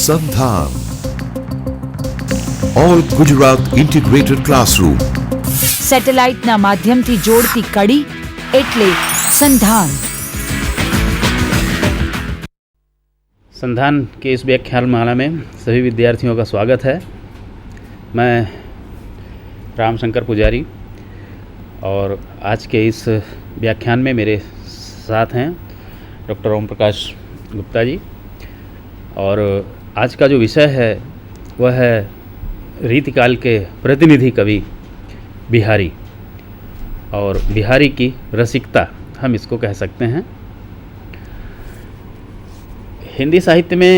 संधान all Gujarat integrated classroom સેટેલાઇટના માધ્યમથી જોડતી કડી એટલે સંધાન। संधान के इस व्याख्यान माला में सभी विद्यार्थियों का स्वागत है। मैं रामशंकर पुजारी और आज के इस व्याख्यान में मेरे साथ हैं डॉक्टर ओम प्रकाश गुप्ता जी। और आज का जो विषय है वह है रीतिकाल के प्रतिनिधि कवि बिहारी और बिहारी की रसिकता, हम इसको कह सकते हैं। हिंदी साहित्य में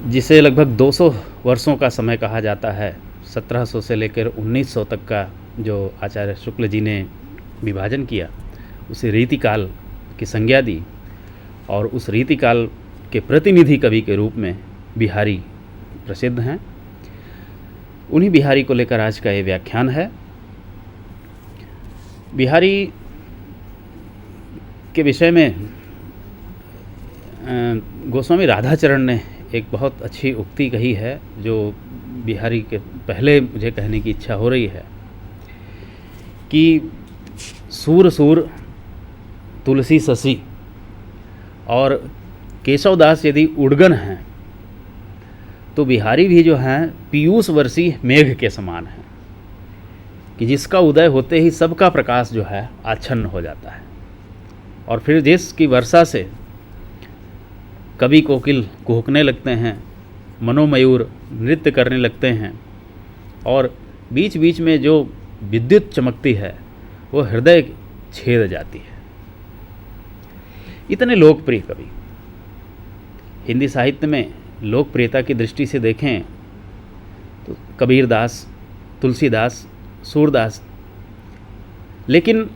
जिसे लगभग 200 वर्षों का समय कहा जाता है, 1700 से लेकर 1900 तक का जो आचार्य शुक्ल जी ने विभाजन किया, उसे रीतिकाल की संज्ञा दी और उस रीतिकाल के प्रतिनिधि कवि के रूप में बिहारी प्रसिद्ध हैं। उन्हीं बिहारी को लेकर आज का ये व्याख्यान है। बिहारी के विषय में गोस्वामी राधाचरण ने एक बहुत अच्छी उक्ति कही है जो बिहारी के पहले मुझे कहने की इच्छा हो रही है कि सूर सूर तुलसी ससी और केशवदास यदि उड़गन हैं तो बिहारी भी जो हैं पीयूष वर्षी मेघ के समान हैं कि जिसका उदय होते ही सबका प्रकाश जो है आच्छन्न हो जाता है और फिर जिसकी वर्षा से कवि कोकिल कुहकने लगते हैं, मनोमयूर नृत्य करने लगते हैं और बीच बीच में जो विद्युत चमकती है वो हृदय छेद जाती है। इतने लोकप्रिय कवि हिंदी साहित्य में लोकप्रियता की दृष्टि से देखें तो कबीरदास, तुलसीदास, सूरदास, लेकिन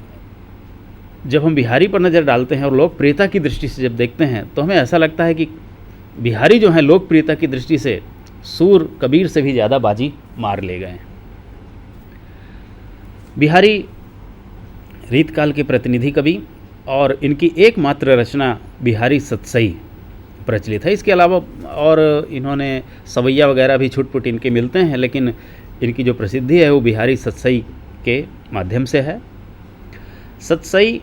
जब हम बिहारी पर नज़र डालते हैं और लोकप्रियता की दृष्टि से जब देखते हैं तो हमें ऐसा लगता है कि बिहारी जो है लोकप्रियता की दृष्टि से सूर कबीर से भी ज़्यादा बाजी मार ले गए हैं। बिहारी रीतकाल के प्रतिनिधि कवि और इनकी एकमात्र रचना बिहारी सतसई प्रचलित है। इसके अलावा और इन्होंने सवैया वगैरह भी छुटपुट इनके मिलते हैं, लेकिन इनकी जो प्रसिद्धि है वो बिहारी सतसई के माध्यम से है। सतसई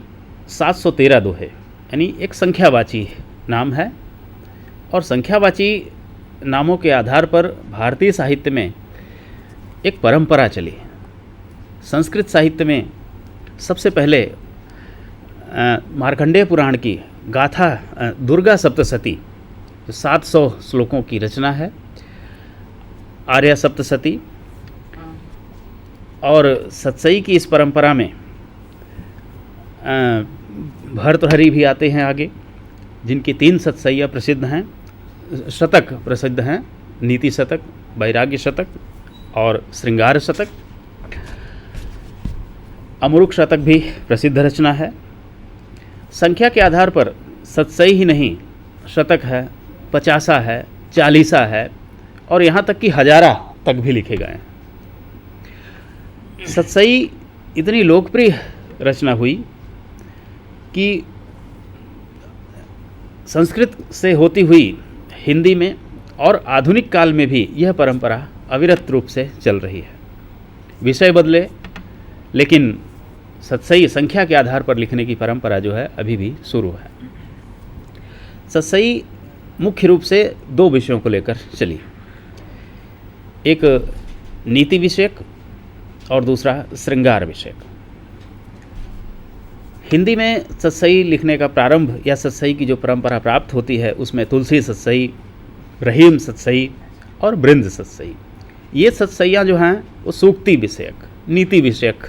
713 दोहे यानी एक संख्यावाची नाम है और संख्यावाची नामों के आधार पर भारतीय साहित्य में एक परंपरा चली। संस्कृत साहित्य में सबसे पहले मार्कंडेय पुराण की गाथा दुर्गा सप्तशती, जो 700 श्लोकों की रचना है, आर्या सप्तशती, और सतसई की इस परंपरा में भर्तृहरि भी आते हैं आगे, जिनकी 3 सतसैया प्रसिद्ध हैं, शतक प्रसिद्ध हैं, नीति शतक, वैराग्य शतक और श्रृंगार शतक। अमरुक शतक भी प्रसिद्ध रचना है। संख्या के आधार पर सतसई ही नहीं, शतक है, पचासा है, चालीसा है और यहाँ तक कि हजारा तक भी लिखे गए हैं। सतसई इतनी लोकप्रिय रचना हुई कि संस्कृत से होती हुई हिंदी में और आधुनिक काल में भी यह परंपरा अविरत रूप से चल रही है। विषय बदले लेकिन सतसई संख्या के आधार पर लिखने की परंपरा जो है अभी भी शुरू है। सतसई मुख्य रूप से 2 विषयों को लेकर चली, एक नीति विषयक और दूसरा श्रृंगार विषयक। हिंदी में सतसई लिखने का प्रारंभ या सतसई की जो परंपरा प्राप्त होती है उसमें तुलसी सतसई, रहीम सतसई और बृंद सतसई, ये सतसैया जो हैं वो सूक्ति विषयक, नीति विषयक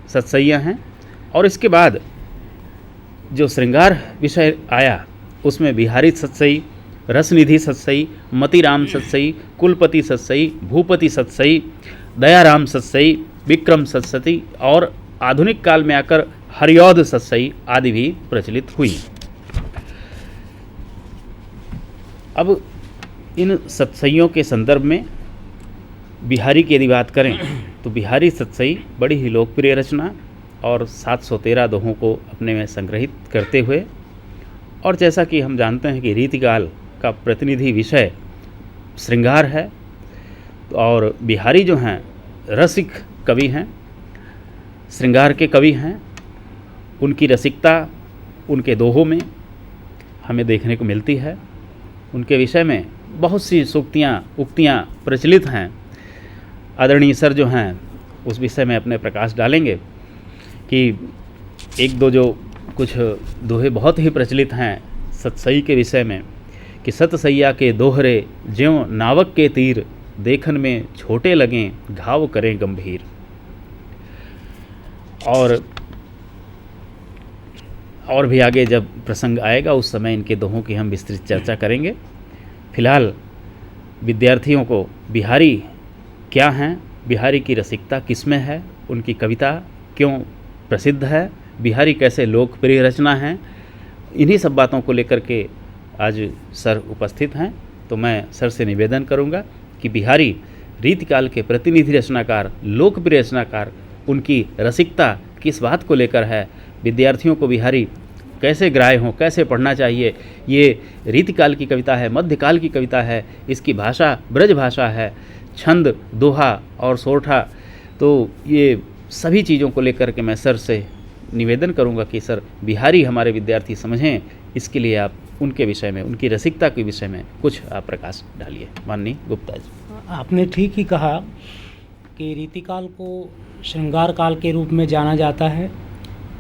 सतसैया हैं। और इसके बाद जो श्रृंगार विषय आया उसमें बिहारी सतसई, रसनिधि सतसई, मतिराम सतसई, कुलपति सतसई, भूपति सतसई, दयाराम सतसई, विक्रम सतसई और आधुनिक काल में आकर हरिऔध सतसई आदि भी प्रचलित हुई। अब इन सतसइयों के संदर्भ में बिहारी की यदि बात करें तो बिहारी सतसई बड़ी ही लोकप्रिय रचना और 713 दोहों को अपने में संग्रहित करते हुए, और जैसा कि हम जानते हैं कि रीतिकाल का प्रतिनिधि विषय श्रृंगार है। और बिहारी जो हैं रसिक कवि हैं, श्रृंगार के कवि हैं। उनकी रसिकता उनके दोहों में हमें देखने को मिलती है। उनके विषय में बहुत सी सूक्तियाँ उक्तियाँ प्रचलित हैं। आदरणीय सर जो हैं उस विषय में अपने प्रकाश डालेंगे कि एक दो जो कुछ दोहे बहुत ही प्रचलित हैं सतसई के विषय में कि सतसैया के दोहरे ज्यों नावक के तीर, देखन में छोटे लगें घाव करें गंभीर। और भी आगे जब प्रसंग आएगा उस समय इनके दोहों की हम विस्तृत चर्चा करेंगे। फिलहाल विद्यार्थियों को बिहारी क्या हैं, बिहारी की रसिकता किसमें है, उनकी कविता क्यों प्रसिद्ध है, बिहारी कैसे लोकप्रिय रचना है, इन्हीं सब बातों को लेकर के आज सर उपस्थित हैं। तो मैं सर से निवेदन करूंगा कि बिहारी रीतिकाल के प्रतिनिधि रचनाकार, लोकप्रिय रचनाकार, उनकी रसिकता किस बात को लेकर है, विद्यार्थियों को बिहारी कैसे ग्राह्य हों, कैसे पढ़ना चाहिए। ये रीतिकाल की कविता है, मध्यकाल की कविता है, इसकी भाषा ब्रज भाषा है, छंद, दोहा और सोरठा, तो ये सभी चीज़ों को लेकर के मैं सर से निवेदन करूंगा कि सर बिहारी हमारे विद्यार्थी समझें, इसके लिए आप उनके विषय में, उनकी रसिकता के विषय में कुछ आप प्रकाश डालिए। माननीय गुप्ता जी। आपने ठीक ही कहा कि रीतिकाल को श्रृंगार काल के रूप में जाना जाता है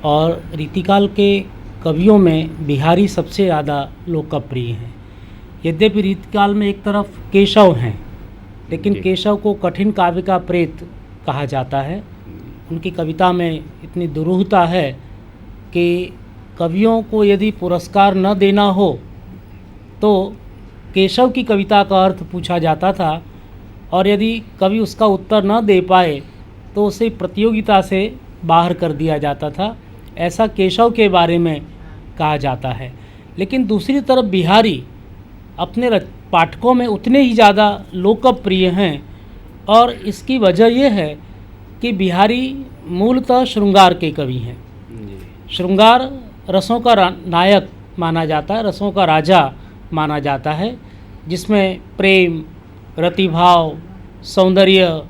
और रीतिकाल के कवियों में बिहारी सबसे ज़्यादा लोकप्रिय हैं। यद्यपि रीतिकाल में एक तरफ केशव हैं, लेकिन केशव को कठिन काव्य का प्रेत कहा जाता है। उनकी कविता में इतनी दुरूहता है कि कवियों को यदि पुरस्कार न देना हो तो केशव की कविता का अर्थ पूछा जाता था, और यदि कवि उसका उत्तर न दे पाए तो उसे प्रतियोगिता से बाहर कर दिया जाता था। ऐसा केशव के बारे में कहा जाता है। लेकिन दूसरी तरफ बिहारी अपने पाठकों में उतने ही ज़्यादा लोकप्रिय हैं, और इसकी वजह यह है कि बिहारी मूलतः श्रृंगार के कवि हैं। श्रृंगार रसों का नायक माना जाता है, रसों का राजा माना जाता है, जिसमें प्रेम, रतिभाव, सौंदर्य,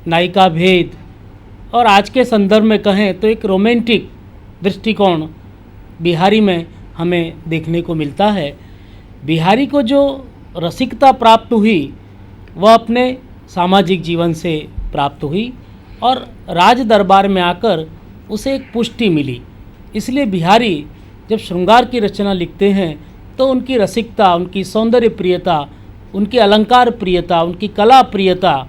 नायिका भेद और आज के संदर्भ में कहें तो एक रोमांटिक दृष्टिकोण बिहारी में हमें देखने को मिलता है। बिहारी को जो रसिकता प्राप्त हुई वह अपने सामाजिक जीवन से प्राप्त हुई और राज दरबार में आकर उसे एक पुष्टि मिली। इसलिए बिहारी जब श्रृंगार की रचना लिखते हैं तो उनकी रसिकता, उनकी सौंदर्य प्रियता, उनकी अलंकार प्रियता, उनकी कला प्रियता,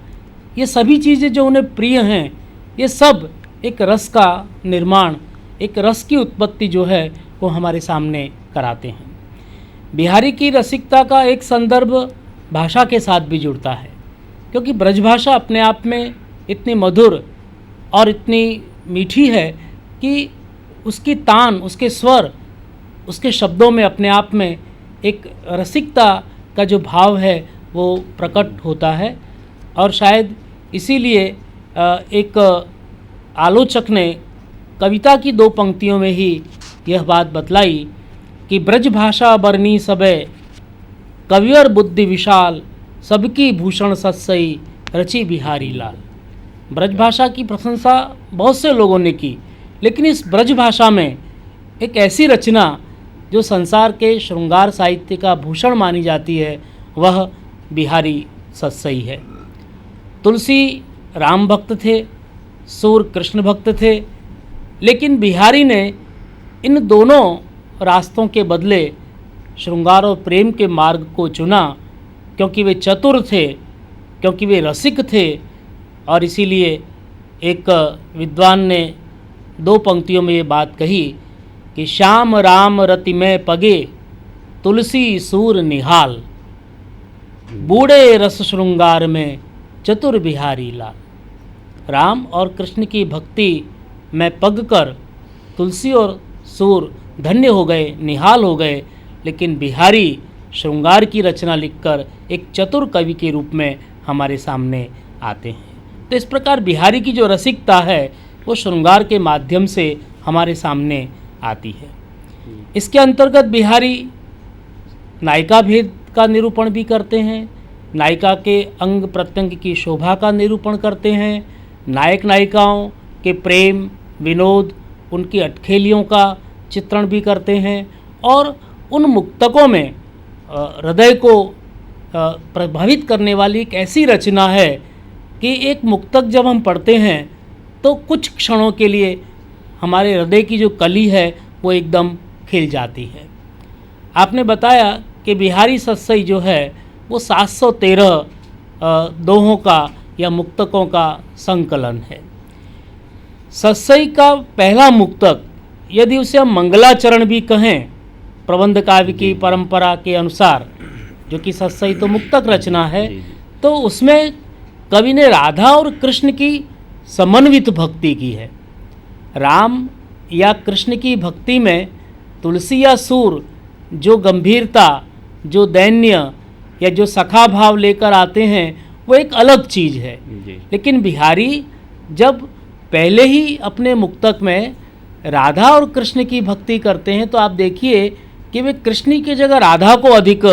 ये सभी चीज़ें जो उन्हें प्रिय हैं, ये सब एक रस का निर्माण, एक रस की उत्पत्ति जो है वो हमारे सामने कराते हैं। बिहारी की रसिकता का एक संदर्भ भाषा के साथ भी जुड़ता है, क्योंकि ब्रजभाषा अपने आप में इतनी मधुर और इतनी मीठी है कि उसकी तान, उसके स्वर, उसके शब्दों में अपने आप में एक रसिकता का जो भाव है वो प्रकट होता है। और शायद इसीलिए एक आलोचक ने कविता की 2 पंक्तियों में ही यह बात बतलाई कि ब्रजभाषा बरनी सबे कवियर बुद्धि विशाल, सबकी भूषण सत्सई रची बिहारी लाल। ब्रजभाषा की प्रशंसा बहुत से लोगों ने की, लेकिन इस ब्रजभाषा में एक ऐसी रचना जो संसार के श्रृंगार साहित्य का भूषण मानी जाती है वह बिहारी सत्सई है। तुलसी राम भक्त थे, सूर कृष्ण भक्त थे, लेकिन बिहारी ने इन दोनों रास्तों के बदले श्रृंगार और प्रेम के मार्ग को चुना, क्योंकि वे चतुर थे, क्योंकि वे रसिक थे। और इसीलिए एक विद्वान ने 2 पंक्तियों में ये बात कही कि श्याम राम रति में पगे, तुलसी सूर निहाल, बूढ़े रस श्रृंगार में चतुर बिहारी लाल। राम और कृष्ण की भक्ति में पग कर तुलसी और सूर धन्य हो गए, निहाल हो गए, लेकिन बिहारी श्रृंगार की रचना लिखकर एक चतुर कवि के रूप में हमारे सामने आते हैं। तो इस प्रकार बिहारी की जो रसिकता है वो श्रृंगार के माध्यम से हमारे सामने आती है। इसके अंतर्गत बिहारी नायिका भेद का निरूपण भी करते हैं, नायिका के अंग प्रत्यंग की शोभा का निरूपण करते हैं, नायक नायिकाओं के प्रेम विनोद उनकी अटखेलियों का चित्रण भी करते हैं, और उन मुक्तकों में हृदय को प्रभावित करने वाली एक ऐसी रचना है कि एक मुक्तक जब हम पढ़ते हैं तो कुछ क्षणों के लिए हमारे हृदय की जो कली है वो एकदम खिल जाती है। आपने बताया कि बिहारी सत्सई जो है वो 713 दोहों का या मुक्तकों का संकलन है। सत्सई का पहला मुक्तक, यदि उसे हम मंगलाचरण भी कहें प्रबंध काव्य की परंपरा के अनुसार, जो कि सत्सई तो मुक्तक रचना है, तो उसमें कवि ने राधा और कृष्ण की समन्वित भक्ति की है। राम या कृष्ण की भक्ति में तुलसी या सूर जो गंभीरता, जो दैन्य या जो सखा भाव लेकर आते हैं वो एक अलग चीज़ है। लेकिन बिहारी जब पहले ही अपने मुक्तक में राधा और कृष्ण की भक्ति करते हैं तो आप देखिए कि वे कृष्ण की जगह राधा को अधिक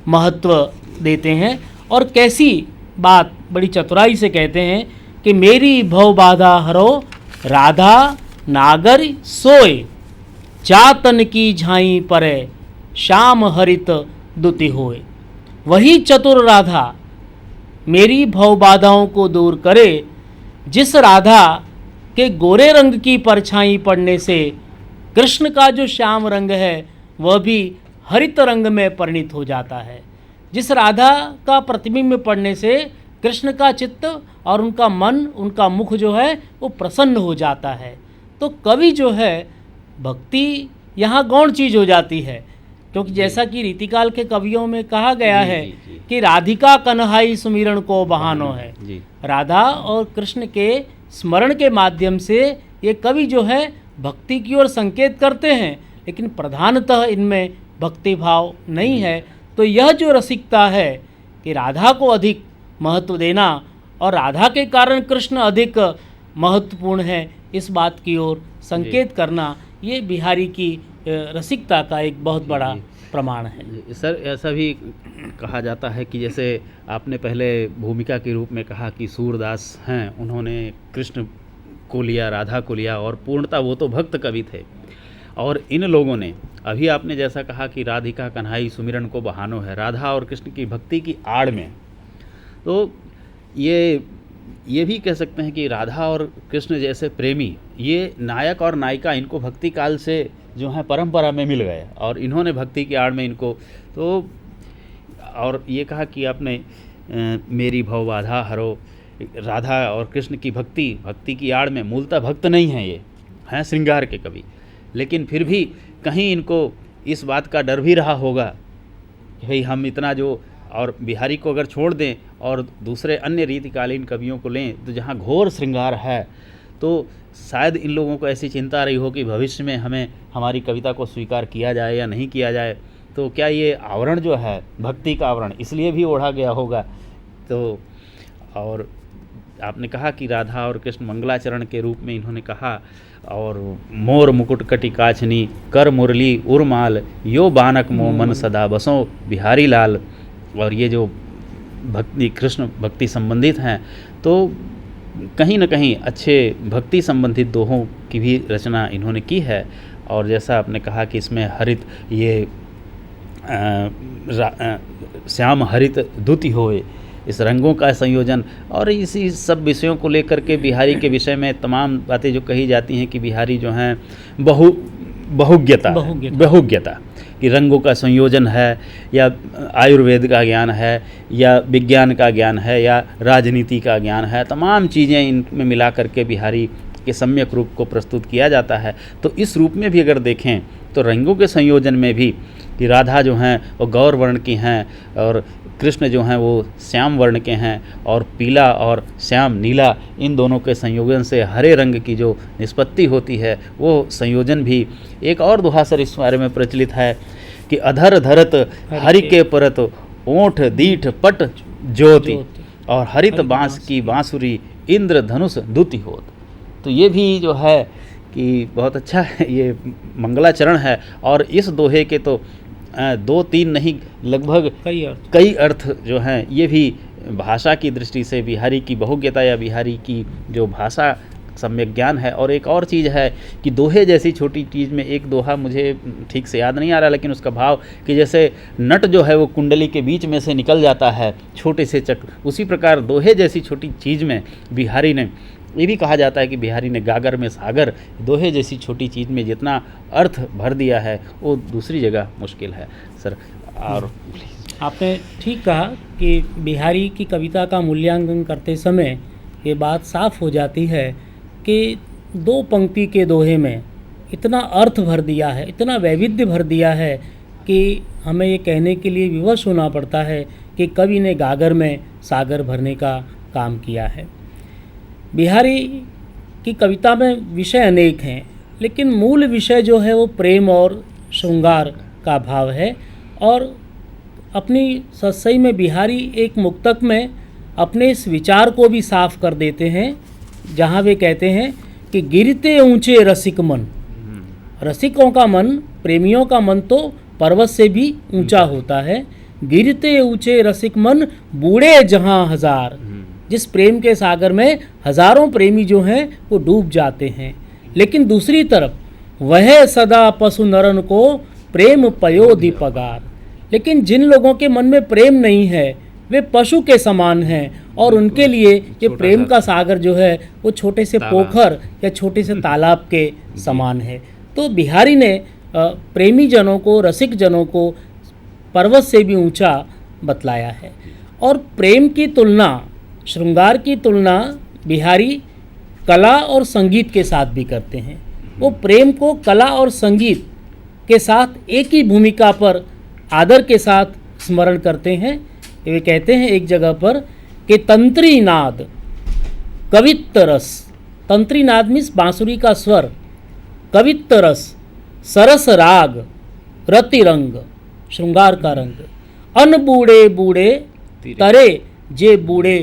महत्व देते हैं, और कैसी बात बड़ी चतुराई से कहते हैं कि मेरी भव बाधा हरो राधा नागर सोए, चातन की झाई परे श्याम हरित दुति होए। वही चतुर राधा मेरी भव बाधाओं को दूर करे, जिस राधा के गोरे रंग की परछाई पड़ने से कृष्ण का जो श्याम रंग है वह भी हरित रंग में परिणित हो जाता है। जिस राधा का प्रतिबिंब पड़ने से कृष्ण का चित्त और उनका मन, उनका मुख जो है वो प्रसन्न हो जाता है। तो कवि जो है भक्ति यहाँ गौण चीज़ हो जाती है, क्योंकि जैसा कि रीतिकाल के कवियों में कहा गया है कि राधिका कन्हाई सुमिरन को बहानो है। राधा और कृष्ण के स्मरण के माध्यम से ये कवि जो है भक्ति की ओर संकेत करते हैं, लेकिन प्रधानतः इनमें भक्ति भाव नहीं है। तो यह जो रसिकता है कि राधा को अधिक महत्व देना और राधा के कारण कृष्ण अधिक महत्वपूर्ण है, इस बात की ओर संकेत करना, ये बिहारी की रसिकता का एक बहुत बड़ा प्रमाण है। सर, ऐसा भी कहा जाता है कि जैसे आपने पहले भूमिका के रूप में कहा कि सूरदास हैं, उन्होंने कृष्ण को लिया, राधा को लिया, और पूर्णतः वो तो भक्त कवि थे। और इन लोगों ने, अभी आपने जैसा कहा कि राधिका कन्हाई सुमिरन को बहानो है, राधा और कृष्ण की भक्ति की आड़ में, तो ये भी कह सकते हैं कि राधा और कृष्ण जैसे प्रेमी, ये नायक और नायिका, इनको भक्ति काल से जो है परंपरा में मिल गए, और इन्होंने भक्ति की आड़ में इनको, तो और ये कहा कि आपने मेरी भव बाधा हरो, राधा और कृष्ण की भक्ति की आड़ में मूलतः भक्त नहीं हैं, ये हैं श्रृंगार के कवि, लेकिन फिर भी कहीं इनको इस बात का डर भी रहा होगा कि भाई हम इतना जो, और बिहारी को अगर छोड़ दें और दूसरे अन्य रीतिकालीन कवियों को लें तो जहाँ घोर श्रृंगार है, तो शायद इन लोगों को ऐसी चिंता रही हो कि भविष्य में हमें हमारी कविता को स्वीकार किया जाए या नहीं किया जाए, तो क्या ये आवरण जो है भक्ति का आवरण इसलिए भी ओढ़ा गया होगा। तो और आपने कहा कि राधा और कृष्ण मंगलाचरण के रूप में इन्होंने कहा, और मोर मुकुट कटि काछनी कर मुरली उर्माल, यो बानक मो मन सदा बसो बिहारी लाल। और ये जो भक्ति कृष्ण भक्ति संबंधित हैं, तो कहीं न कहीं अच्छे भक्ति संबंधित दोहों की भी रचना इन्होंने की है। और जैसा आपने कहा कि इसमें हरित, ये श्याम हरित दुति होए, इस रंगों का संयोजन, और इसी सब विषयों को लेकर के बिहारी के विषय में तमाम बातें जो कही जाती हैं कि बिहारी जो हैं बहुज्ञता कि रंगों का संयोजन है, या आयुर्वेद का ज्ञान है, या विज्ञान का ज्ञान है, या राजनीति का ज्ञान है, तमाम चीज़ें इनमें मिला करके बिहारी के सम्यक रूप को प्रस्तुत किया जाता है। तो इस रूप में भी अगर देखें तो रंगों के संयोजन में भी कि राधा जो हैं वो गौर वर्ण की हैं, और कृष्ण जो हैं वो श्याम वर्ण के हैं, और पीला और श्याम नीला, इन दोनों के संयोजन से हरे रंग की जो निष्पत्ति होती है वो संयोजन भी। एक और दोहा सर इस बारे में प्रचलित है कि अधर धरत हरि के परत ओंठ दीठ पट ज्योति, और हरित बांस की बांसुरी इंद्र धनुष दुति होत। तो ये भी जो है कि बहुत अच्छा है, ये मंगलाचरण है। और इस दोहे के तो दो तीन नहीं, लगभग कई अर्थ जो हैं, ये भी भाषा की दृष्टि से बिहारी की बहुज्ञता या बिहारी की जो भाषा सम्यक ज्ञान है। और एक और चीज़ है कि दोहे जैसी छोटी चीज़ में एक दोहा मुझे ठीक से याद नहीं आ रहा, लेकिन उसका भाव कि जैसे नट जो है वो कुंडली के बीच में से निकल जाता है छोटे से चक्र, उसी प्रकार दोहे जैसी छोटी चीज़ में बिहारी ने, ये भी कहा जाता है कि बिहारी ने गागर में सागर, दोहे जैसी छोटी चीज़ में जितना अर्थ भर दिया है वो दूसरी जगह मुश्किल है सर। और आपने ठीक कहा कि बिहारी की कविता का मूल्यांकन करते समय ये बात साफ हो जाती है कि दो पंक्ति के दोहे में इतना अर्थ भर दिया है, इतना वैविध्य भर दिया है कि हमें ये कहने के लिए विवश होना पड़ता है कि कवि ने गागर में सागर भरने का काम किया है। बिहारी की कविता में विषय अनेक हैं, लेकिन मूल विषय जो है वो प्रेम और श्रृंगार का भाव है। और अपनी सत्सई में बिहारी एक मुक्तक में अपने इस विचार को भी साफ कर देते हैं, जहाँ वे कहते हैं कि गिरते ऊंचे रसिक मन, रसिकों का मन, प्रेमियों का मन तो पर्वत से भी ऊंचा होता है। गिरते ऊंचे रसिक मन बूढ़े जहाँ हजार, जिस प्रेम के सागर में हजारों प्रेमी जो हैं वो डूब जाते हैं। लेकिन दूसरी तरफ वह सदा पशु नरन को प्रेम पयोधि पगार, लेकिन जिन लोगों के मन में प्रेम नहीं है वे पशु के समान हैं और उनके लिए ये प्रेम का सागर जो है वो छोटे से पोखर या छोटे से तालाब के समान है। तो बिहारी ने प्रेमी जनों को, रसिक जनों को पर्वत से भी ऊंचा बतलाया है। और प्रेम की तुलना, श्रृंगार की तुलना बिहारी कला और संगीत के साथ भी करते हैं। वो प्रेम को कला और संगीत के साथ एक ही भूमिका पर आदर के साथ स्मरण करते हैं। वे कहते हैं एक जगह पर कि तंत्री नाद कवित्त रस, तंत्री नाद मीन्स बांसुरी का स्वर, कवित्त रस, सरस राग, रति रंग, श्रृंगार का रंग, अन बूढ़े बूढ़े तरे जे बूढ़े